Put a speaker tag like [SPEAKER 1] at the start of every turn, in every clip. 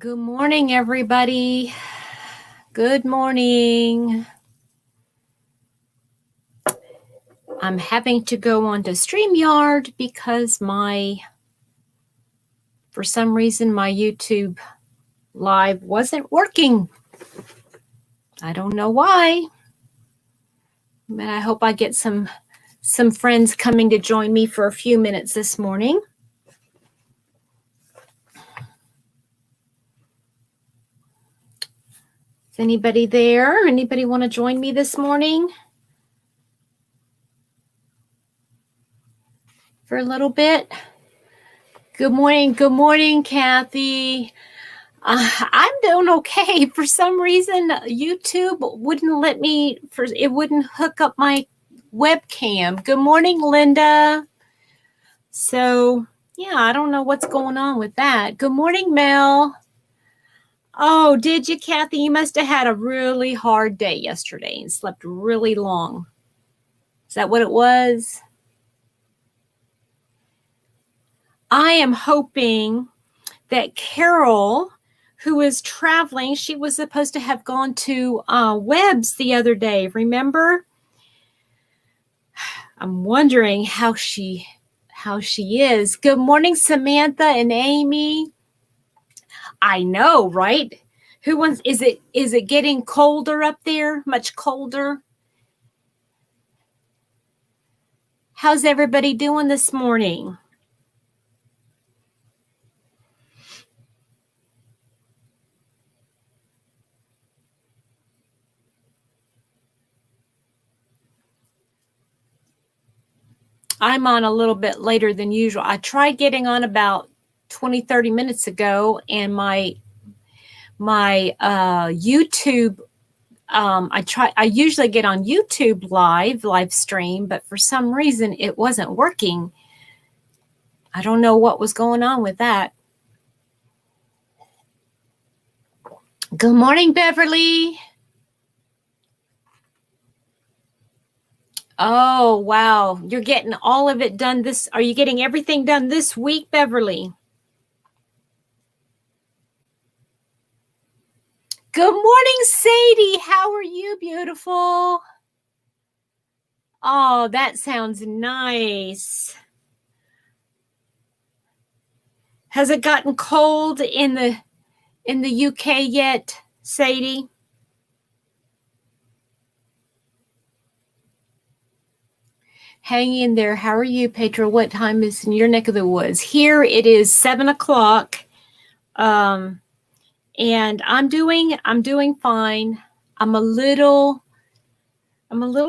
[SPEAKER 1] Good morning, everybody. Good morning. I'm having to go on to StreamYard because for some reason, my YouTube live wasn't working. I don't know why, but I hope I get some friends coming to join me for a few minutes this morning. Is anybody there? Anybody want to join me this morning for a little bit? Good morning, Kathy. I'm doing okay. For some reason, YouTube wouldn't let me, it wouldn't hook up my webcam. Good morning, Linda. So, yeah, I don't know what's going on with that. Good morning, Mel. Oh, did you, Kathy? You must have had a really hard day yesterday and slept really long. Is that what it was? I am hoping that Carol, who is traveling, she was supposed to have gone to Webb's the other day, remember? I'm wondering how she is. Good morning, Samantha and Amy. I know, right? Is it getting colder up there? Much colder? How's everybody doing this morning? I'm on a little bit later than usual. I tried getting on about 20-30 minutes ago, and my YouTube, I usually get on YouTube live stream, but for some reason it wasn't working. I don't know what was going on with that. Good morning, Beverly. Oh, wow. You're getting all of it done are you getting everything done this week, Beverly? Good morning, Sadie. How are you, beautiful? Oh, that sounds nice. Has it gotten cold in the UK yet, Sadie? Hang in there. How are you, Petra? What time is in your neck of the woods? Here it is 7 o'clock. And I'm doing fine. I'm a little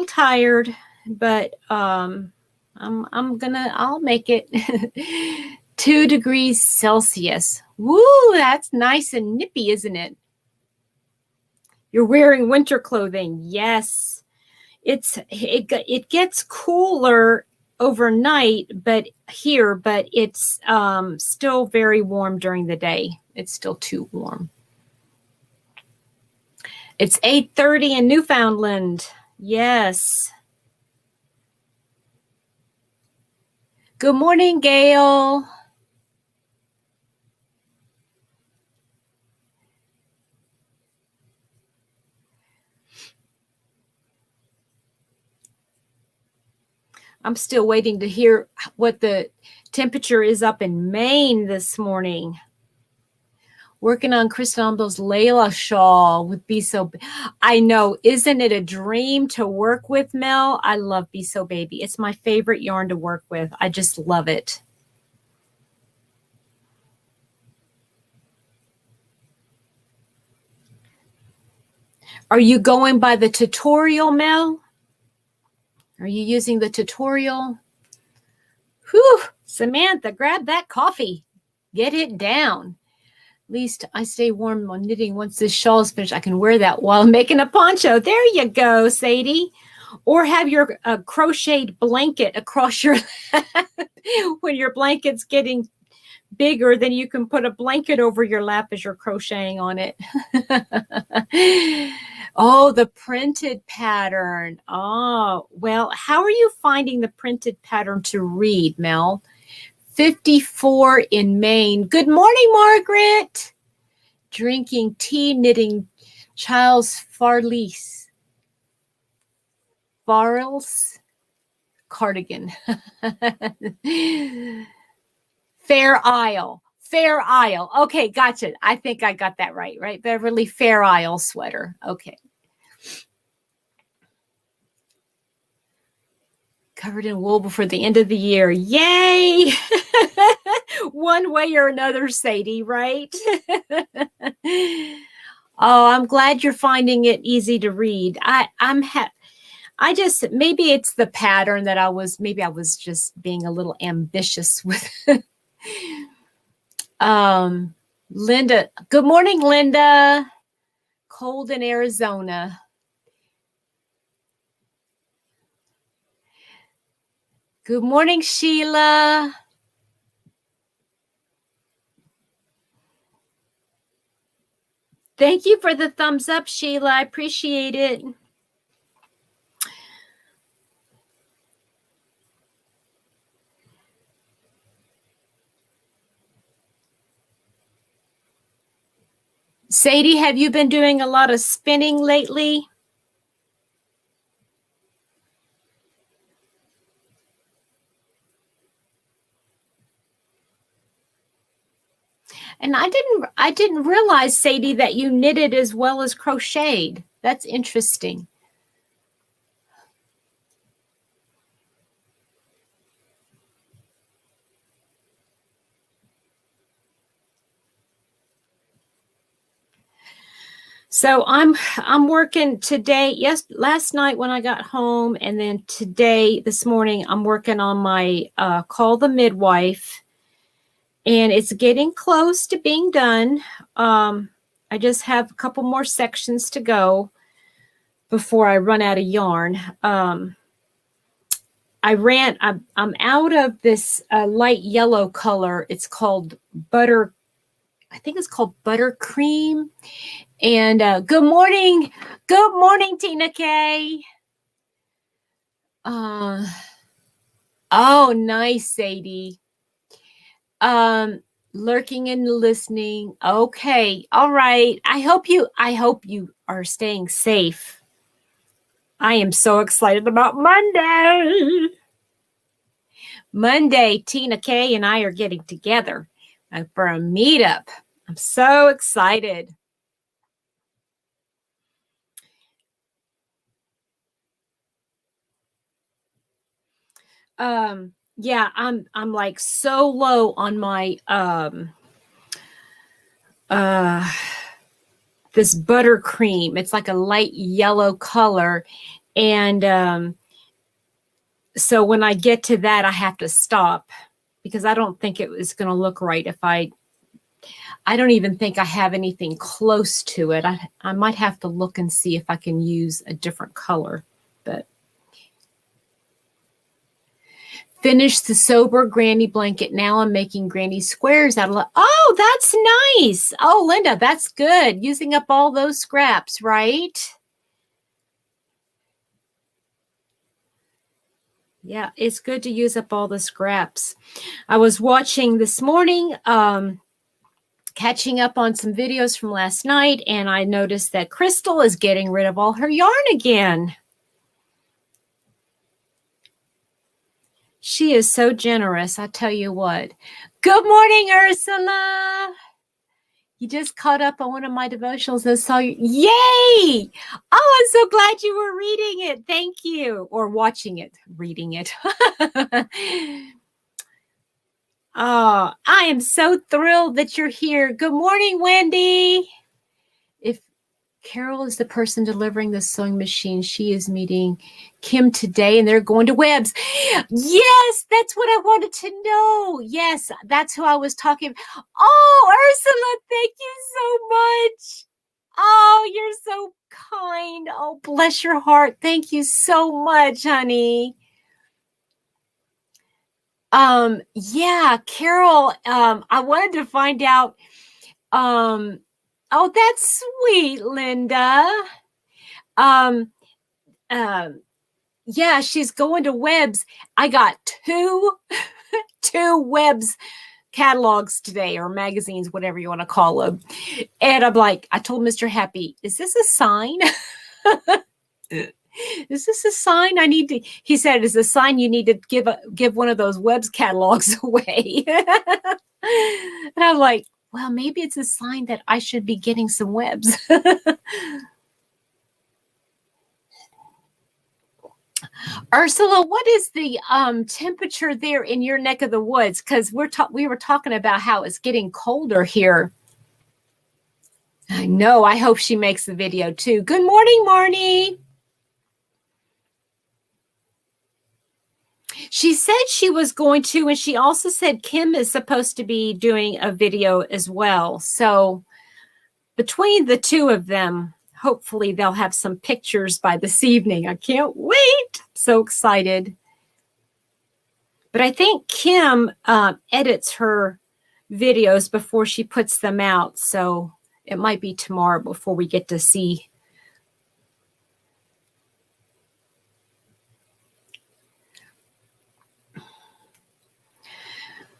[SPEAKER 1] tired, but I'll make it 2 degrees Celsius. Woo, that's nice and nippy, isn't it? You're wearing winter clothing. Yes. It gets cooler overnight, but it's still very warm during the day. It's still too warm. It's 8:30 in Newfoundland. Yes. Good morning, Gail. I'm still waiting to hear what the temperature is up in Maine this morning. Working on Kristin Omdahl's Layla shawl with Be So. I know, isn't it a dream to work with, Mel? I love Be So Baby. It's my favorite yarn to work with. I just love it. Are you going by the tutorial, Mel? Are you using the tutorial? Whew, Samantha, grab that coffee. Get it down. At least I stay warm on knitting. Once this shawl is finished, I can wear that while making a poncho. There you go, Sadie. Or have your crocheted blanket across your lap. When your blanket's getting bigger, then you can put a blanket over your lap as you're crocheting on it. Oh, the printed pattern. Oh, well, how are you finding the printed pattern to read, Mel? 54 in Maine. Good morning, Margaret. drinking tea, knitting Child's Furls cardigan. Fair Isle. Fair Isle. Okay, gotcha. I think I got that right, right? Beverly Fair Isle sweater. Okay. Covered in wool before the end of the year. Yay! One way or another, Sadie, right? Oh, I'm glad you're finding it easy to read. I just, maybe it's the pattern that I was just being a little ambitious with. Linda, good morning, Linda. Cold in Arizona. Good morning, Sheila. Thank you for the thumbs up, Sheila. I appreciate it. Sadie, have you been doing a lot of spinning lately? And I didn't realize, Sadie, that you knitted as well as crocheted. That's interesting. So I'm working today. Yes, last night when I got home, and then this morning, I'm working on my Call the Midwife. And it's getting close to being done. I just have a couple more sections to go before I run out of yarn. I'm out of this light yellow color. It's called butter. I think it's called buttercream. And good morning, Tina K. Oh, nice, Sadie. Lurking and listening. Okay. All right. I hope you are staying safe. I am so excited about Monday. Monday, Tina K and I are getting together for a meetup. I'm so excited. Yeah, I'm like so low on my this buttercream. It's like a light yellow color, and so when I get to that, I have to stop because I don't think it was going to look right if I don't even think I have anything close to it. I might have to look and see if I can use a different color, but finish the sober granny blanket. Now I'm making granny squares out of. Oh, that's nice. Oh, Linda, that's good. Using up all those scraps, right? Yeah, it's good to use up all the scraps. I was watching this morning, catching up on some videos from last night, and I noticed that Crystal is getting rid of all her yarn again. She is so generous, I tell you what. Good morning, Ursula. You just caught up on one of my devotionals and saw you. Yay! Oh, I'm so glad you were reading it. Thank you. Or watching it, reading it. Oh, I am so thrilled that you're here. Good morning, Wendy. If Carol is the person delivering the sewing machine, she is meeting Kim today and they're going to Webb's. Yes, that's what I wanted to know. Yes, that's who I was talking about. Oh, Ursula, thank you so much. Oh, you're so kind. Oh, bless your heart. Thank you so much, honey. Yeah, Carol, I wanted to find out, oh, that's sweet, Linda. Yeah, she's going to Webb's. I got two Webb's catalogs today, or magazines, whatever you want to call them. And I'm like, I told Mr. Happy, is this a sign? Is this a sign I need to? He said, "Is a sign you need to give one of those Webs catalogs away." And I'm like, well, maybe it's a sign that I should be getting some Webs. Ursula, what is the temperature there in your neck of the woods? Because we were talking about how it's getting colder here. I know. I hope she makes the video too. Good morning, Marnie. She said she was going to, and she also said Kim is supposed to be doing a video as well. So between the two of them, hopefully they'll have some pictures by this evening. I can't wait. So excited. But I think Kim edits her videos before she puts them out. So it might be tomorrow before we get to see.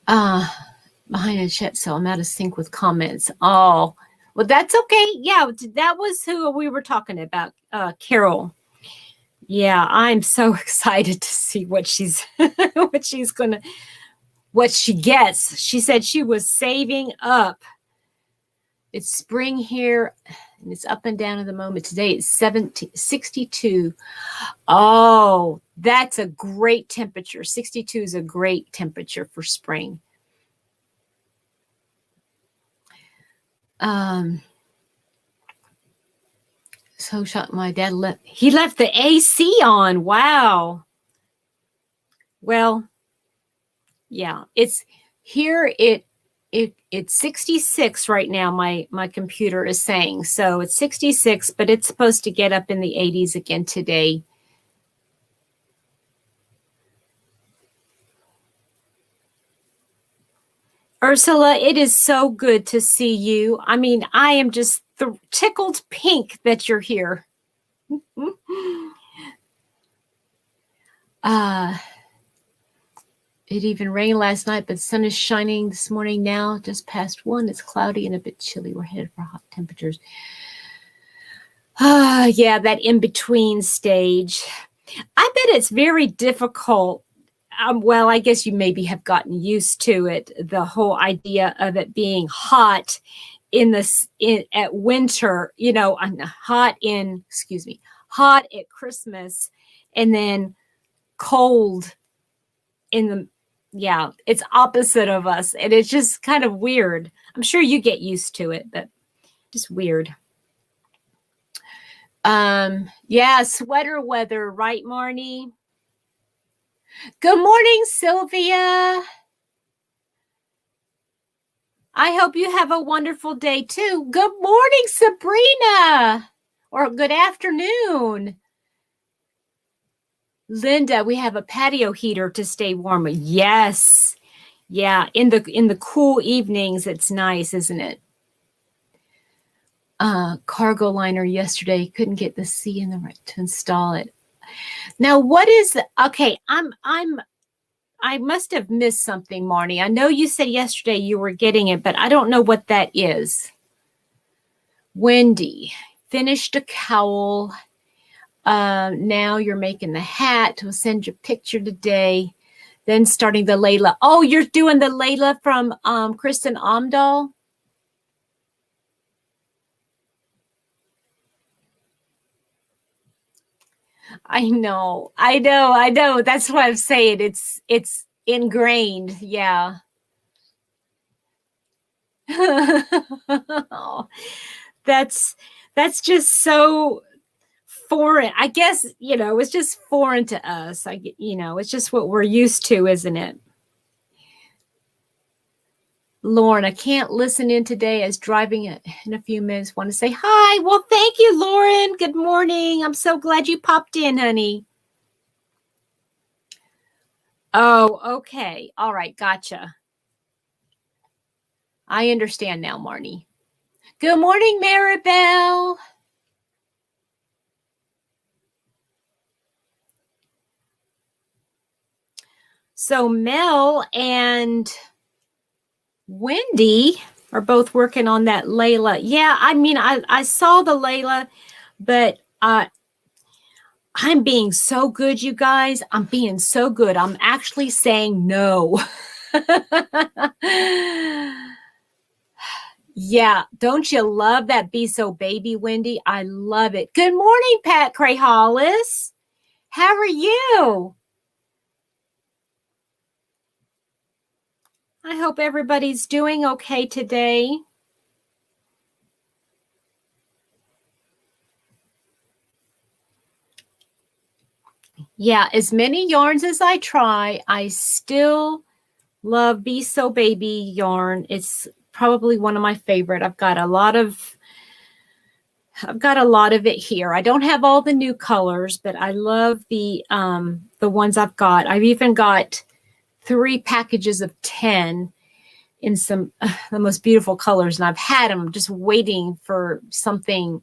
[SPEAKER 1] Behind a chat, so I'm out of sync with comments. Oh, well, that's okay. Yeah, that was who we were talking about, Carol. Yeah, I'm so excited to see what she's what she gets. She said she was saving up. It's spring here, and it's up and down at the moment. Today it's 62. Oh, that's a great temperature. 62 is a great temperature for spring. So shocked my dad left. He left the AC on. Wow. Well, yeah, it's here. It's 66 right now. My computer is saying so. It's 66, but it's supposed to get up in the 80s again today. Ursula, it is so good to see you. I mean, I am just tickled pink that you're here. It even rained last night, but the sun is shining this morning now, just past 1. It's cloudy and a bit chilly. We're headed for hot temperatures. Yeah, that in-between stage. I bet it's very difficult. Well, I guess you maybe have gotten used to it, the whole idea of it being hot at winter, you know, hot at Christmas, and then cold in the, yeah, it's opposite of us. And it's just kind of weird. I'm sure you get used to it, but just weird. Yeah, sweater weather, right, Marnie? Good morning, Sylvia. I hope you have a wonderful day too. Good morning, Sabrina, or good afternoon. Linda, we have a patio heater to stay warm. Yes. Yeah, in the cool evenings, it's nice, isn't it? Cargo liner yesterday, couldn't get the C in the right to install it. Now, what is okay? I must have missed something, Marnie. I know you said yesterday you were getting it, but I don't know what that is. Wendy, finished a cowl. Now you're making the hat. We'll send you a picture today. Then starting the Layla. Oh, you're doing the Layla from Kristin Omdahl? I know. That's what I'm saying. It's ingrained. Yeah. Oh, that's just so foreign. I guess, you know, it's just foreign to us. It's just what we're used to, isn't it? Lauren, I can't listen in today as driving in a few minutes. Want to say hi. Well, thank you, Lauren. Good morning. I'm so glad you popped in, honey. Oh, okay. All right. Gotcha. I understand now, Marnie. Good morning, Maribel. So Mel and Wendy are both working on that Layla. Yeah, I mean, I saw the Layla, but I'm being so good, you guys. I'm being so good. I'm actually saying no. Yeah, don't you love that Be So Baby, Wendy? I love it. Good morning, Pat Cray-Hollis. How are you? I hope everybody's doing okay today. Yeah, as many yarns as I try, I still love Be So Baby yarn. It's probably one of my favorite. I've got a lot of it here. I don't have all the new colors, but I love the ones I've got. I've even got 3 packages of 10 in some the most beautiful colors, and I've had them just waiting for something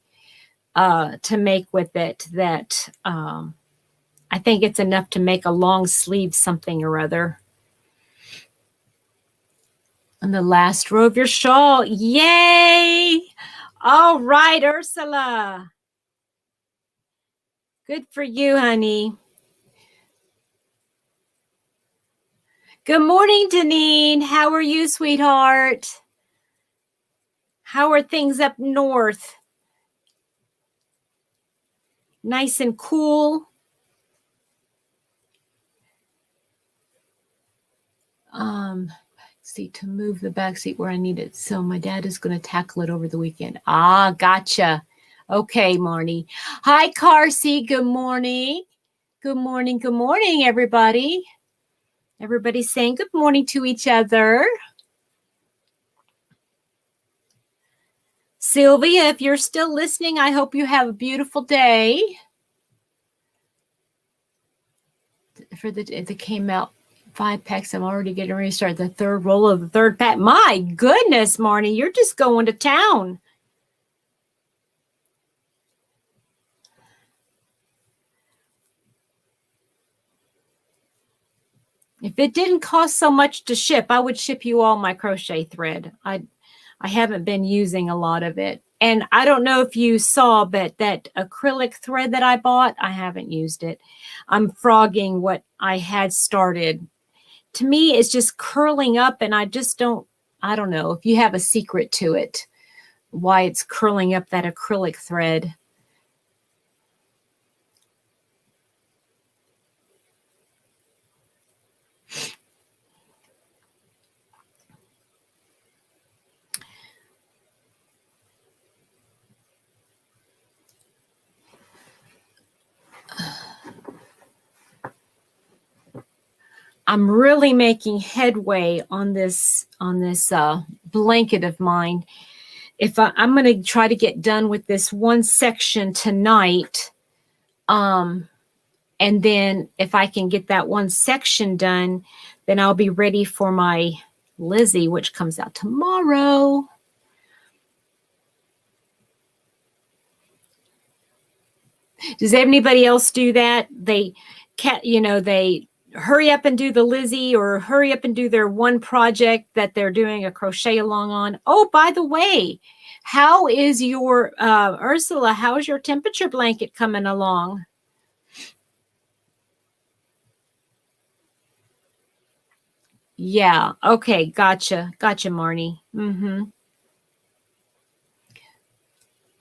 [SPEAKER 1] to make with it that I think it's enough to make a long sleeve something or other. And the last row of your shawl. Yay! All right, Ursula. Good for you, honey. Good morning, Deneen. How are you, sweetheart? How are things up north? Nice and cool. See, to move the back seat where I need it. So my dad is going to tackle it over the weekend. Ah, gotcha. Okay, Marnie. Hi, Carsey. Good morning. Good morning. Good morning, everybody. Everybody's saying good morning to each other. Sylvia, if you're still listening, I hope you have a beautiful day. If they came out 5 packs, I'm already getting ready to start the 3rd roll of the 3rd pack. My goodness, Marnie, you're just going to town. If it didn't cost so much to ship, I would ship you all my crochet thread. I haven't been using a lot of it. And I don't know if you saw, but that acrylic thread that I bought, I haven't used it. I'm frogging what I had started. To me, it's just curling up, and I don't know if you have a secret to it, why it's curling up, that acrylic thread. I'm really making headway on this blanket of mine. I'm going to try to get done with this one section tonight, and then if I can get that one section done, then I'll be ready for my Lizzie, which comes out tomorrow. Does anybody else do that? They hurry up and do the Lizzie, or hurry up and do their one project that they're doing a crochet along on. Oh, by the way, how is your Ursula? How's your temperature blanket coming along? Yeah. Okay. Gotcha. Gotcha, Marnie.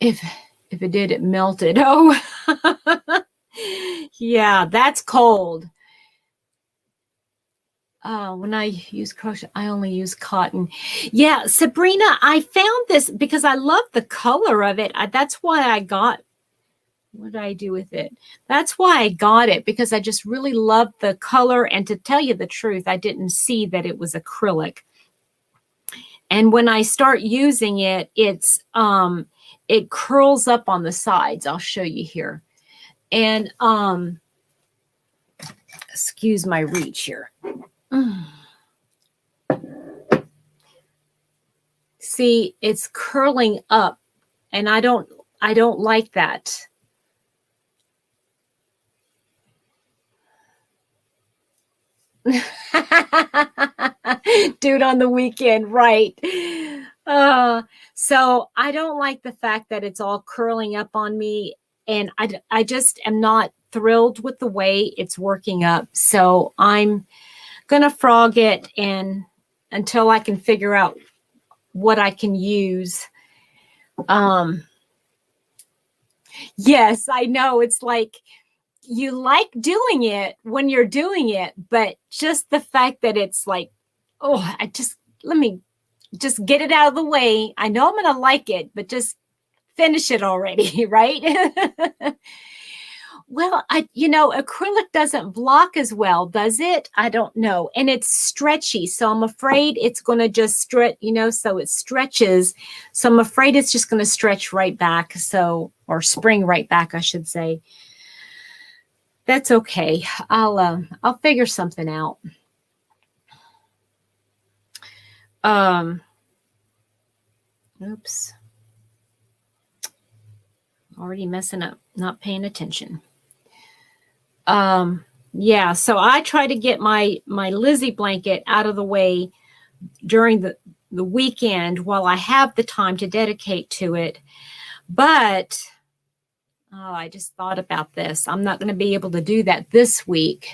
[SPEAKER 1] If it did, it melted. Oh, yeah, that's cold. When I use crochet, I only use cotton. Yeah, Sabrina, I found this because I love the color of it. That's why I got, what did I do with it? That's why I got it, because I just really love the color. And to tell you the truth, I didn't see that it was acrylic. And when I start using it, it curls up on the sides. I'll show you here. And excuse my reach here. See, it's curling up, and I don't like that. Do it on the weekend, right? So I don't like the fact that it's all curling up on me, and I just am not thrilled with the way it's working up. So I'm gonna frog it and until I can figure out what I can use. Yes, I know. It's like you like doing it when you're doing it, but just the fact that it's like, oh, let me just get it out of the way. I know I'm going to like it, but just finish it already, right? Well, acrylic doesn't block as well, does it? I don't know. And it's stretchy, so I'm afraid it's going to just stretch, so it stretches. So I'm afraid it's just going to stretch right back. Or spring right back, I should say. That's okay. I'll figure something out. Oops. Already messing up, not paying attention. Yeah, so I try to get my Lizzie blanket out of the way during the weekend while I have the time to dedicate to it. But I just thought about this. I'm not going to be able to do that this week.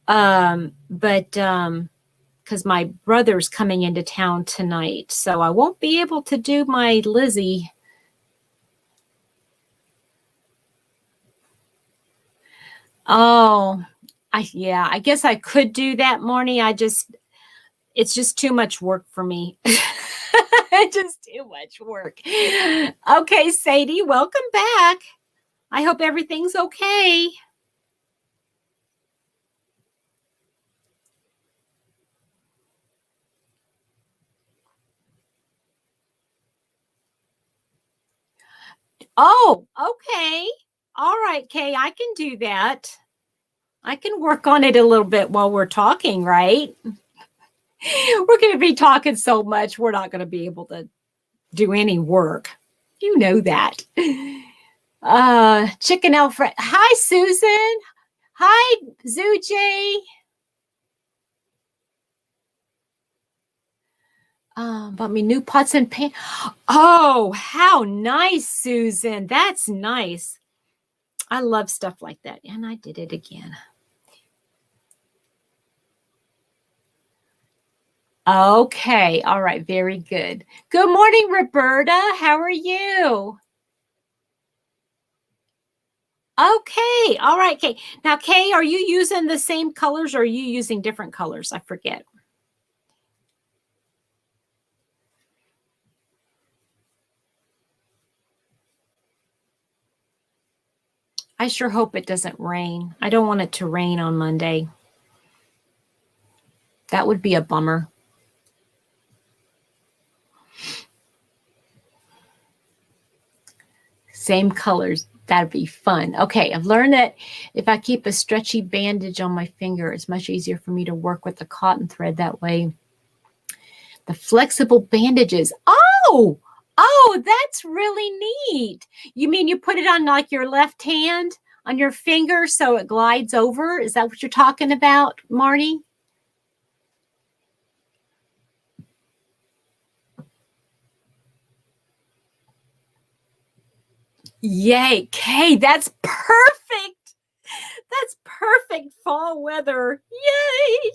[SPEAKER 1] But because my brother's coming into town tonight, so I won't be able to do my Lizzie. Oh, I guess I could do that, Marnie. It's just too much work for me. Just too much work. Okay, Sadie, welcome back. I hope everything's okay. Oh, okay. All right, Kay, I can do that. I can work on it a little bit while we're talking, right? We're going to be talking so much, we're not going to be able to do any work. You know that. Chicken Alfred. Hi, Susan. Hi, Zuj. Bought me new pots and pan. Oh, how nice, Susan. That's nice. I love stuff like that. And I did it again. Okay. All right. Very good. Good morning, Roberta. How are you? Okay. All right, Kay. Now, Kay, are you using the same colors or are you using different colors? I forget. I sure hope it doesn't rain. I don't want it to rain on Monday. That would be a bummer. Same colors. That'd be fun. Okay, I've learned that if I keep a stretchy bandage on my finger, it's much easier for me to work with the cotton thread that way. The flexible bandages. Oh, that's really neat. You mean you put it on like your left hand on your finger so it glides over? Is that what you're talking about, Marnie? Yay, Kay, that's perfect. That's perfect fall weather. Yay.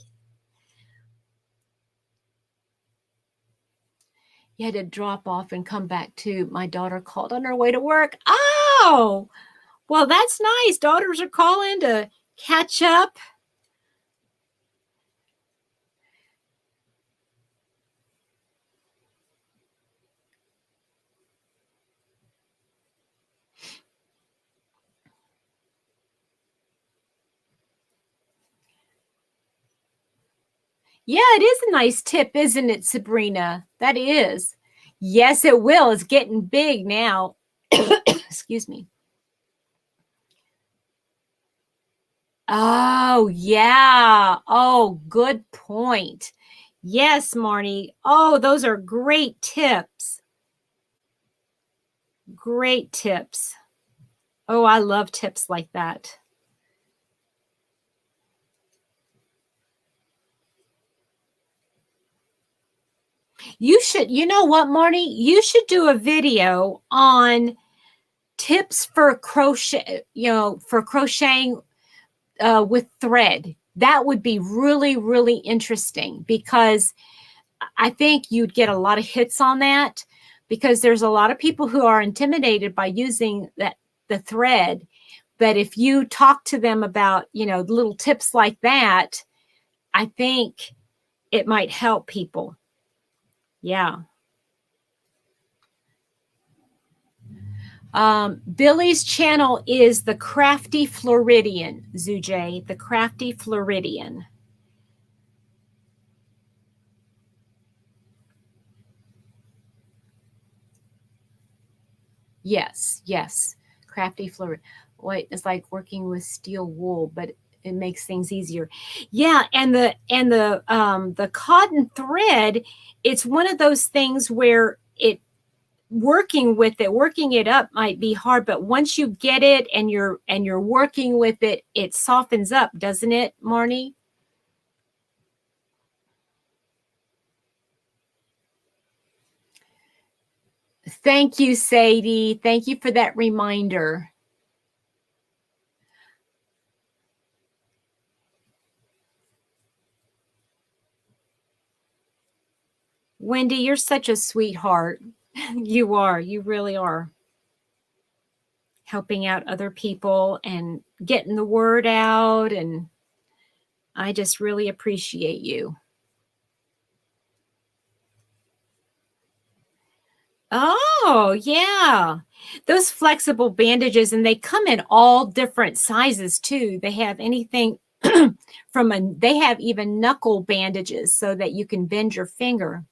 [SPEAKER 1] You had to drop off and come back too. My daughter called on her way to work. Oh, well, that's nice. Daughters are calling to catch up. Yeah, it is a nice tip, isn't it, Sabrina? That is. Yes, it will. It's getting big now. Excuse me. Oh, yeah. Oh, good point. Yes, Marnie. Oh, those are great tips. Great tips. Oh, I love tips like that. You should, you know what, Marnie? You should do a video on tips for crochet, for crocheting with thread. That would be really, really interesting, because I think you'd get a lot of hits on that, because there's a lot of people who are intimidated by using the thread. But if you talk to them about, little tips like that, I think it might help people. Yeah. Billy's channel is the Crafty Floridian, Zujay, the Crafty Floridian. Yes, yes. Crafty Floridian. Wait, it's like working with steel wool, but it makes things easier. Yeah, and the cotton thread, it's one of those things where working it up might be hard, but once you get it and you're working with it, it softens up, doesn't it, Marnie? Thank you, Sadie. Thank you for that reminder. Wendy, you're such a sweetheart. You are. You really are. Helping out other people and getting the word out, and I just really appreciate you. Oh, yeah. Those flexible bandages, and they come in all different sizes too. They have anything they have even knuckle bandages so that you can bend your finger.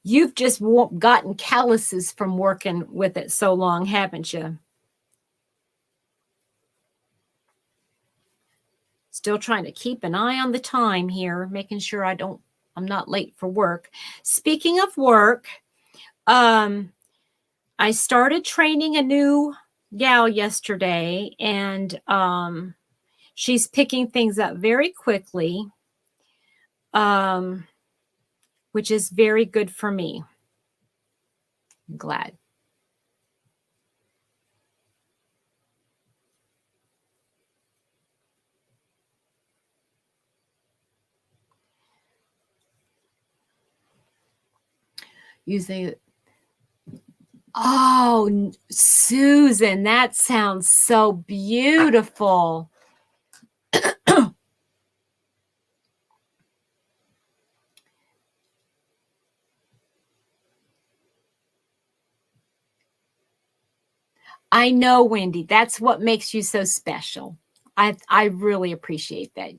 [SPEAKER 1] You've just gotten calluses from working with it so long, haven't you? Still trying to keep an eye on the time here, making sure I'm not late for work. Speaking of work, I started training a new gal yesterday, and she's picking things up very quickly, which is very good for me. I'm glad. Using it. Oh, Susan, that sounds so beautiful. I know, Wendy, that's what makes you so special. I really appreciate that.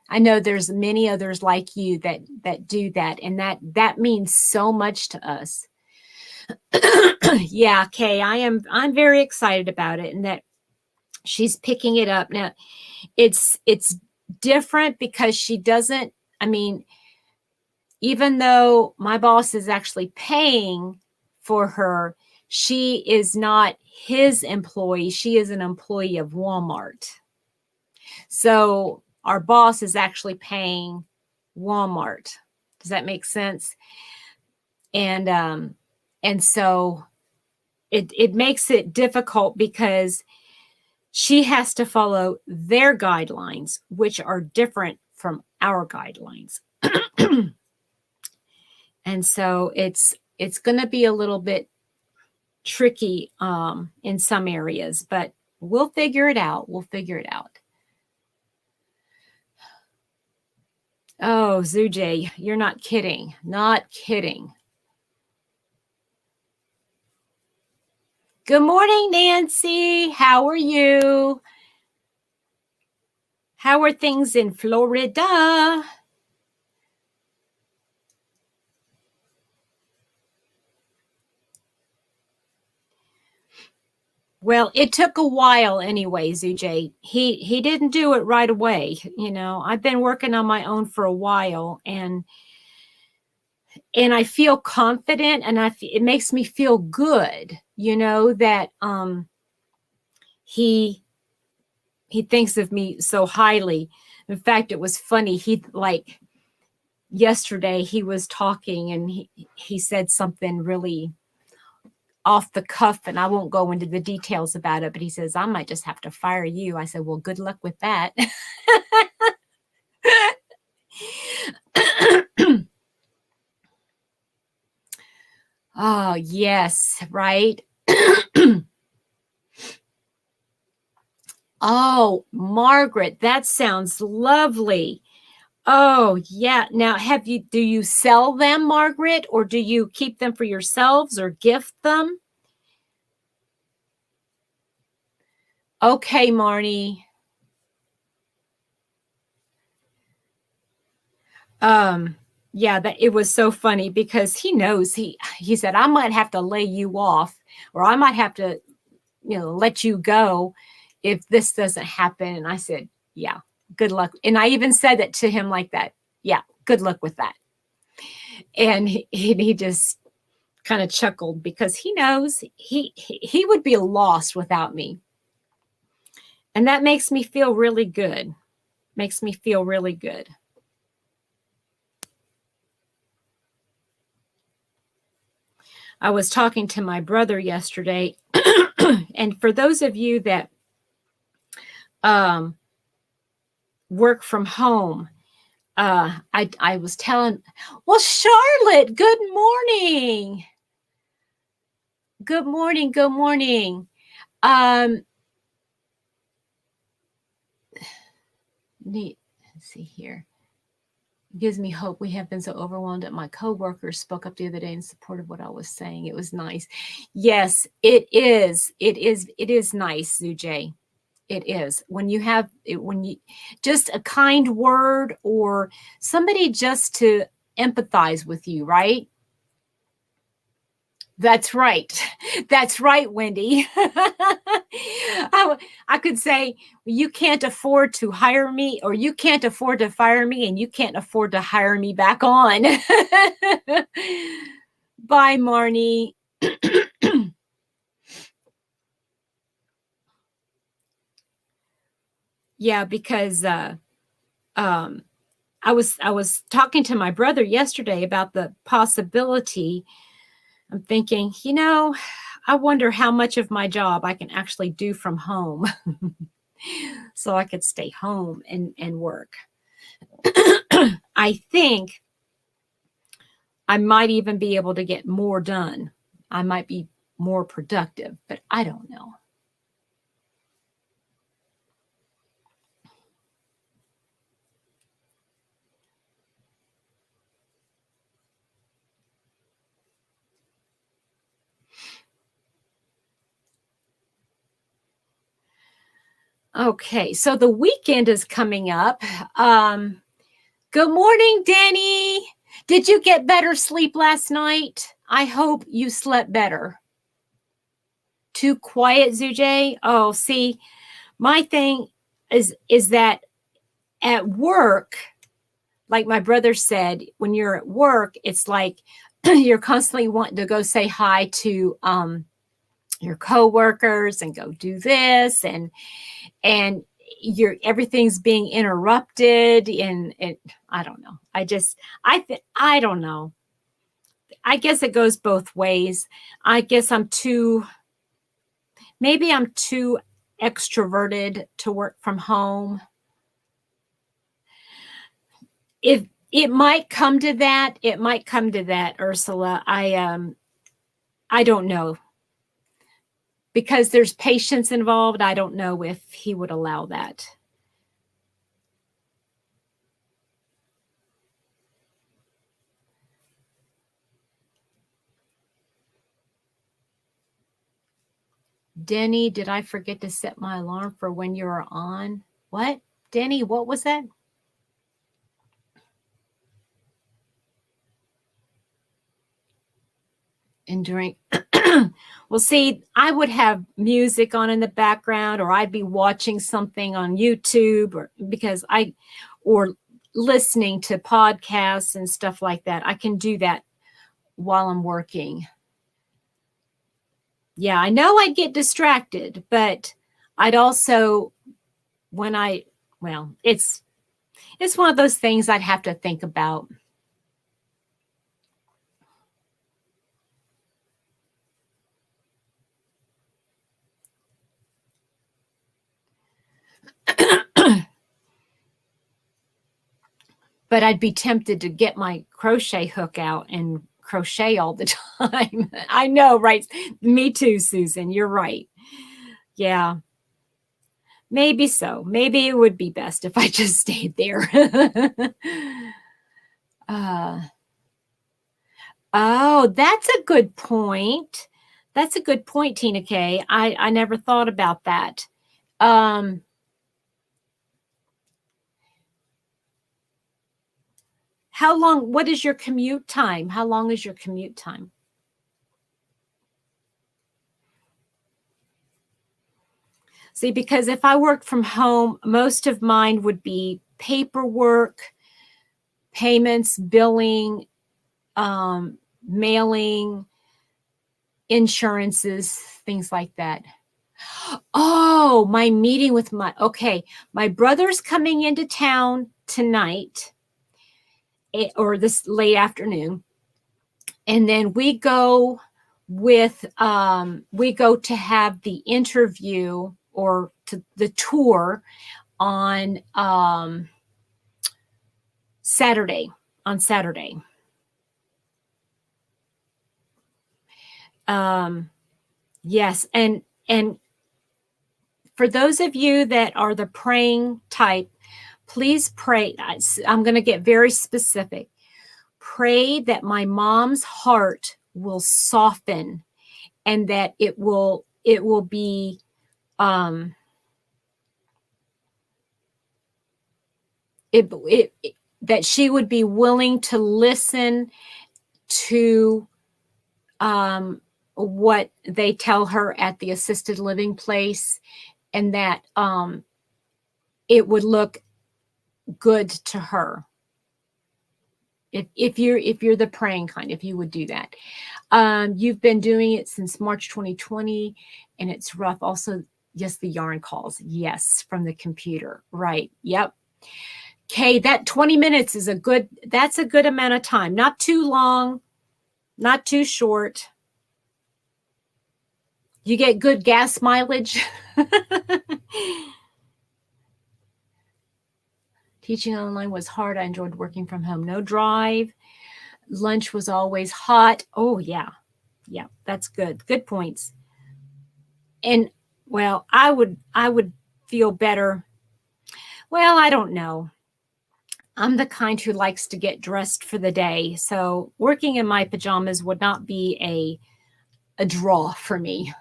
[SPEAKER 1] I know there's many others like you that do that, and that means so much to us. Yeah, Kay, I'm very excited about it, and that she's picking it up. Now, it's different because she doesn't, I mean, even though my boss is actually paying for her, she is not his employee. She is an employee of Walmart. So our boss is actually paying Walmart. Does that make sense? And so it makes it difficult because she has to follow their guidelines, which are different from our guidelines. And so it's going to be a little bit tricky in some areas, but we'll figure it out. We'll figure it out. Oh, Zujay, you're not kidding. Not kidding. Good morning, Nancy. How are you? How are things in Florida? Well, it took a while anyway, Zujay. He didn't do it right away. I've been working on my own for a while, and and I feel confident, and it makes me feel good, that he thinks of me so highly. In fact, it was funny. Yesterday he was talking, and he said something really off the cuff, and I won't go into the details about it, but he says, I might just have to fire you. I said, well, good luck with that. Oh, yes, right. Oh, Margaret, that sounds lovely. Oh, yeah. Now, do you sell them, Margaret, or do you keep them for yourselves or gift them? Okay, Marnie. Yeah, that it was so funny because he knows he said, I might have to lay you off, or I might have to, let you go if this doesn't happen. And I said, yeah, good luck. And I even said it to him like that. Yeah, good luck with that. And he just kind of chuckled because he knows he would be lost without me. And that makes me feel really good. Makes me feel really good. I was talking to my brother yesterday, and for those of you that work from home, I was telling, well, Charlotte, good morning. Good morning. Good morning. Let's see here. It gives me hope. We have been so overwhelmed that my coworkers spoke up the other day in support of what I was saying. It was nice. Yes, it is. It is nice, Sujay. It is. When you just a kind word or somebody just to empathize with you, right? That's right. That's right, Wendy. I could say, you can't afford to hire me, or you can't afford to fire me, and you can't afford to hire me back on. Bye, Marnie. Yeah, because I was talking to my brother yesterday about the possibility. I'm thinking, I wonder how much of my job I can actually do from home. So I could stay home and work. I think I might even be able to get more done. I might be more productive, but I don't know. Okay, so the weekend is coming up. Good morning, Danny. Did you get better sleep last night? I hope you slept better. Too quiet, Zujay? Oh, see, my thing is that at work, like my brother said, when you're at work, it's like you're constantly wanting to go say hi to your coworkers and go do this, and everything's being interrupted, and I don't know. I don't know. I guess it goes both ways. I guess maybe I'm too extroverted to work from home. If it might come to that, Ursula. I don't know. Because there's patience involved, I don't know if he would allow that. Denny, did I forget to set my alarm for when you're on? What? Denny, what was that? And during, well, see, I would have music on in the background, or I'd be watching something on YouTube, or listening to podcasts and stuff like that. I can do that while I'm working. Yeah, I know I'd get distracted, but I'd also, well, it's one of those things I'd have to think about. But I'd be tempted to get my crochet hook out and crochet all the time. I know, right? Me too, Susan. You're right. Yeah. Maybe so. Maybe it would be best if I just stayed there. Oh, that's a good point. That's a good point, Tina K. I never thought about that. How long, what is your commute time? How long is your commute time? See, because if I worked from home, most of mine would be paperwork, payments, billing, mailing, insurances, things like that. Oh, my meeting with my brother's coming into town tonight or this late afternoon. And then we go to have the interview or to the tour on Saturday. Yes, and for those of you that are the praying type, please pray. I'm going to get very specific. Pray that my mom's heart will soften and that it will be that she would be willing to listen to what they tell her at the assisted living place, and that it would look good to her. If you're the praying kind, if you would do that. You've been doing it since March 2020, and it's rough. Also, yes, the yarn calls. Yes, from the computer. Right. Yep. Okay, that 20 minutes is that's a good amount of time. Not too long, not too short. You get good gas mileage. Teaching online was hard. I enjoyed working from home. No drive. Lunch was always hot. Oh, yeah. Yeah, that's good. Good points. And, well, I would feel better. Well, I don't know. I'm the kind who likes to get dressed for the day. So working in my pajamas would not be a draw for me.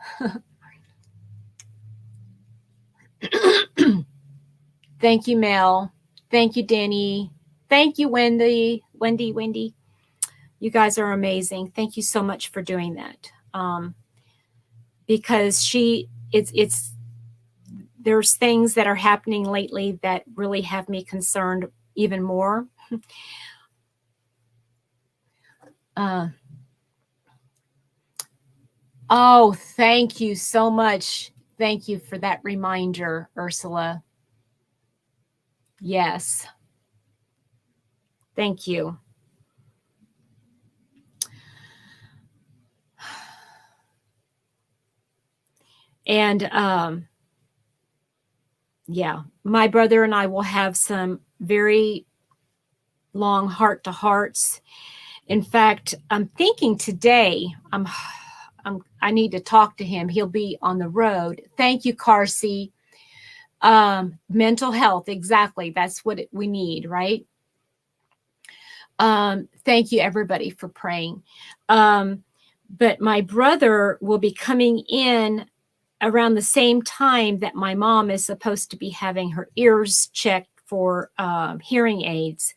[SPEAKER 1] Thank you, Mel. Thank you, Danny. Thank you, Wendy. You guys are amazing. Thank you so much for doing that. Because there's things that are happening lately that really have me concerned even more. Oh, thank you so much. Thank you for that reminder, Ursula. Yes. Thank you. And yeah, my brother and I will have some very long heart-to-hearts. In fact, I'm thinking today, I need to talk to him. He'll be on the road. Thank you, Carsey. Mental health, exactly. That's what we need, right? Thank you, everybody, for praying. But my brother will be coming in around the same time that my mom is supposed to be having her ears checked for hearing aids.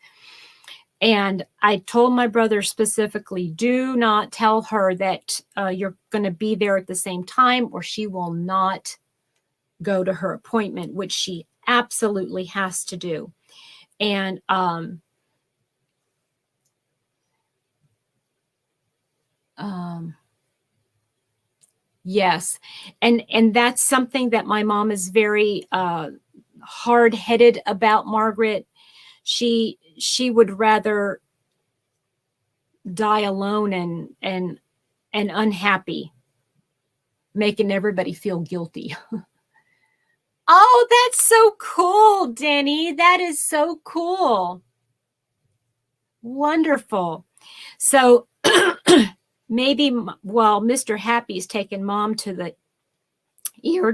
[SPEAKER 1] And I told my brother specifically, do not tell her that you're going to be there at the same time, or she will not go to her appointment, which she absolutely has to do. And Yes. And that's something that my mom is very hard-headed about, Margaret. She would rather die alone and unhappy, making everybody feel guilty. Oh, that's so cool, Denny. That is so cool. Wonderful. So maybe, well, Mr. Happy's taking mom to the ear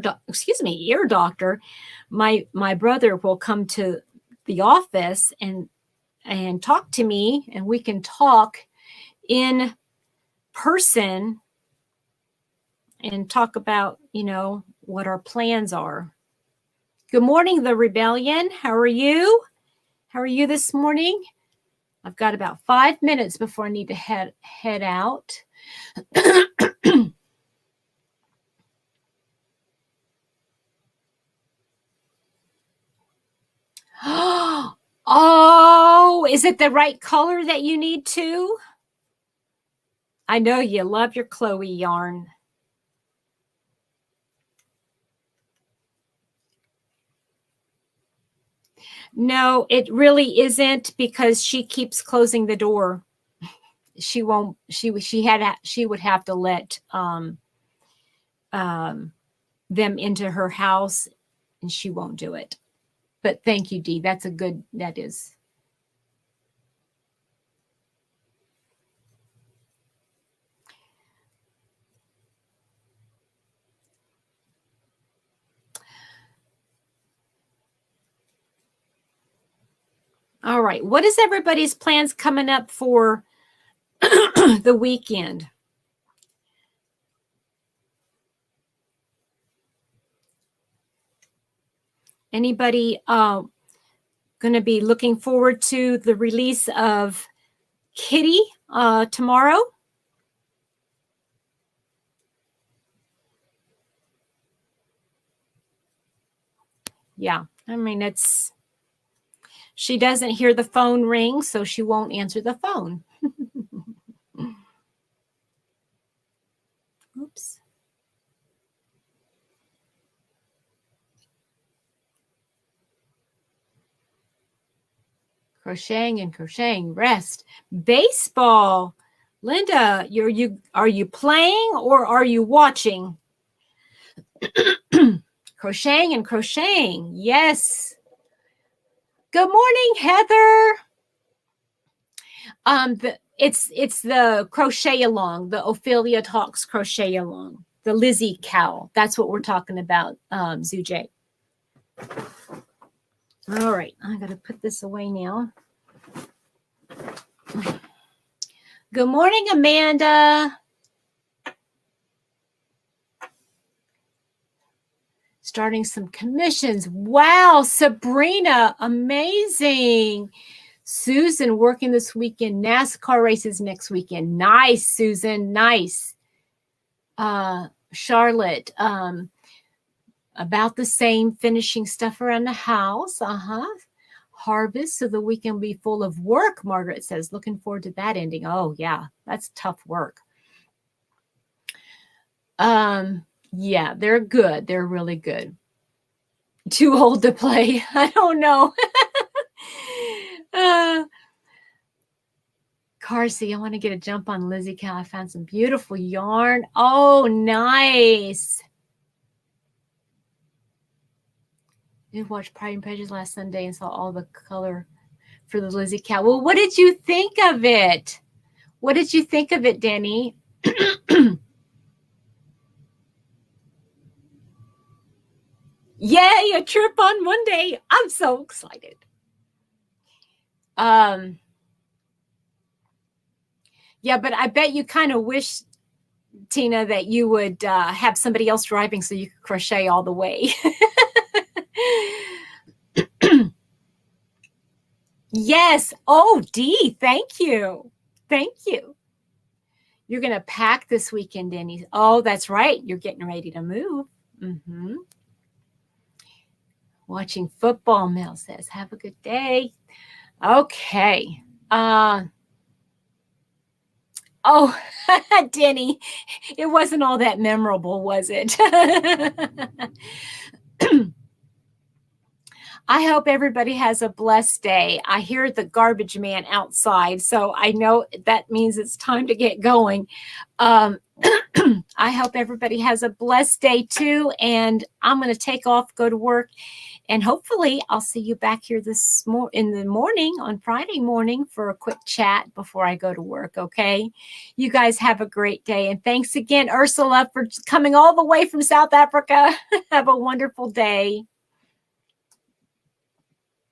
[SPEAKER 1] doctor. My brother will come to the office and talk to me, and we can talk in person and talk about, what our plans are. Good morning, the Rebellion. How are you? How are you this morning? I've got about 5 minutes before I need to head out. Oh, is it the right color that you need to? I know you love your Chloe yarn. No, it really isn't, because she keeps closing the door. She won't. She would have to let them into her house, and she won't do it. But thank you, Dee. That is. All right. What is everybody's plans coming up for the weekend? Anybody going to be looking forward to the release of Kitty tomorrow? Yeah. I mean, she doesn't hear the phone ring, so she won't answer the phone. Oops. Crocheting and crocheting. Rest. Baseball. Linda, are you playing or are you watching? Crocheting and crocheting. Yes. Good morning, Heather. It's the crochet along, the Ophelia Talks crochet along, the Lizzie cow. That's what we're talking about, Zujay. All right, I got to put this away now. Good morning, Amanda. Starting some commissions. Wow, Sabrina, amazing. Susan working this weekend. NASCAR races next weekend. Nice, Susan, nice. Charlotte, about the same, finishing stuff around the house. Harvest, so the weekend will be full of work, Margaret says. Looking forward to that ending. Oh, yeah, that's tough work. Yeah, they're good. They're really good. Too old to play. I don't know. Carsey, I want to get a jump on Lizzie Cow. I found some beautiful yarn. Oh, nice. I watched Pride and Prejudice last Sunday and saw all the color for the Lizzie Cow. Well, what did you think of it? What did you think of it, Danny? Yay, a trip on Monday. I'm so excited. Yeah, but I bet you kind of wish, Tina, that you would have somebody else driving so you could crochet all the way. Yes. Oh, Dee, thank you. Thank you. You're going to pack this weekend, Denny. Oh, that's right. You're getting ready to move. Mm-hmm. Watching football, Mel says. Have a good day. Okay. Oh, Denny, it wasn't all that memorable, was it? I hope everybody has a blessed day. I hear the garbage man outside, so I know that means it's time to get going. I hope everybody has a blessed day too, and I'm going to take off, go to work, and hopefully I'll see you back here in the morning on Friday morning for a quick chat before I go to work, okay? You guys have a great day, and thanks again, Ursula, for coming all the way from South Africa. Have a wonderful day.